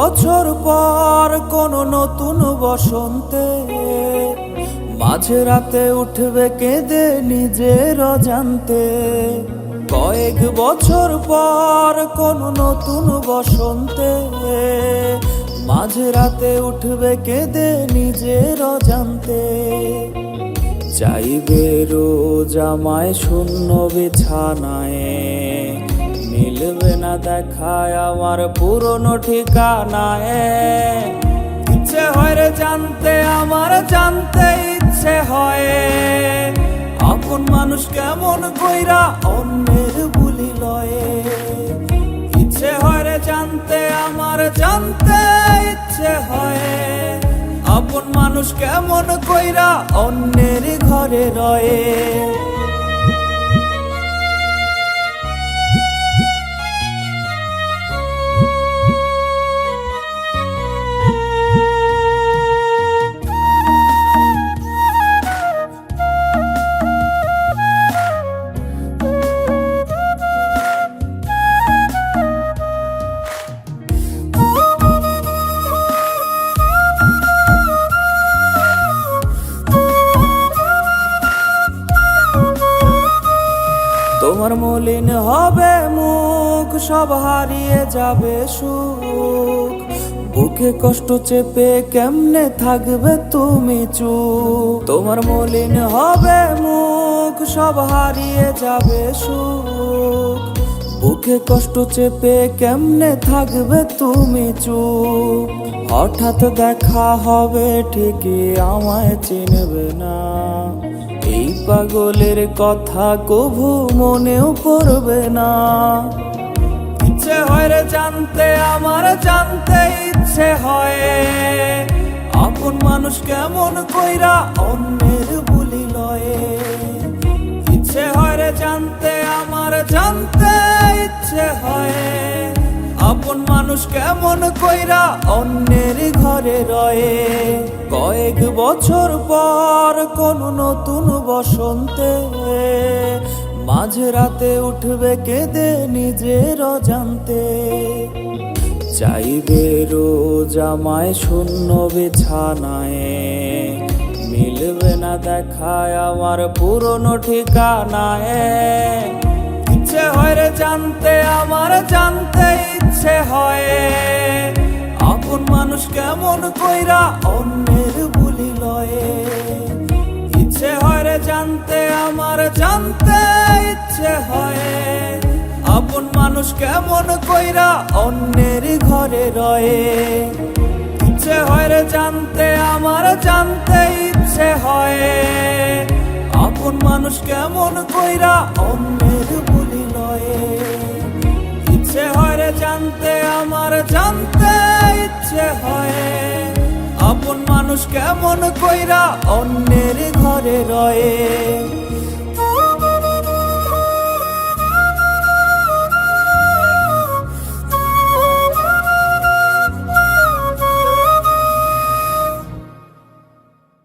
বছর পর কোন নতুন বসন্তে মাঝে রাতে উঠবে কেঁদে নিজের অজান্তে। কয়েক বছর পর কোন নতুন বসন্তে মাঝে রাতে উঠবে কেঁদে নিজের অজান্তে। চাইবে রোজ আমায় শূন্য বিছানায়, মিলবে না দেখায় আমার পুরনো ঠিকানায়। ইচ্ছে হয় রে জানতে, আমার জানতে ইচ্ছে হয়, আপন মানুষ কেমন কইরা অন্যের বুলি লয়ে। ইচ্ছে হয় রে জানতে, আমার জানতে ইচ্ছে হয়, আপন মানুষ কেমন কইরা অন্যের ঘরে রয়ে। তোমার মলিন হবে মুখ, সব হারিয়ে যাবে সুখ, বুকে কষ্ট চেপে কেমনে থাকবে তুমি চুপ। তোমার মলিন হবে মুখ, সব হারিয়ে যাবে সুখ, বুকে কষ্ট চেপে কেমনে থাকবে তুমি চুপ। হঠাৎ দেখা হবে ঠিকই আমায় চিনবে না, এই পাগলের কথা কভু মনেও পড়বে না। ইচ্ছে হয় রে জানতে, আমার জানতে ইচ্ছে হয়, আপন মানুষ কেমন কইরা অন্যের বুলি লয়ে। ইচ্ছে হয় রে জানতে, আমার জানতে ইচ্ছে হয়, আপন মানুষ কেমন কইরা অন্যের ঘরে রয়ে। কয়েক বছর পর কোন নতুন বসন্তে মাঝে রাতে উঠবে কেঁদে নিজের অজান্তে। চাইবে রোজ আমায় শূন্য বিছানায়, মিলবে না দেখায় আমার পুরনো ঠিকানায়। ইচ্ছে হয় রে জানতে, আমার জানতে ইচ্ছে হয়, আপন মানুষ কেমন কইরা অন্যের বুলি লয়ে। ইচ্ছে হয় রে জানতে, আমার জানতে ইচ্ছে হয়, আপন মানুষ কেমন কইরা অন্যের ঘরে রয়ে। ইচ্ছে হয় রে জানতে, আমার জানতে ইচ্ছে হয়, আপন মানুষ কেমন কইরা অন্যের বুলি লয়ে। ইচ্ছে হয় রে জানতে, আমার জানতে ইচ্ছে হয়, আপন মানুষ কেমন কইরা অন্যের ঘরে রয়ে।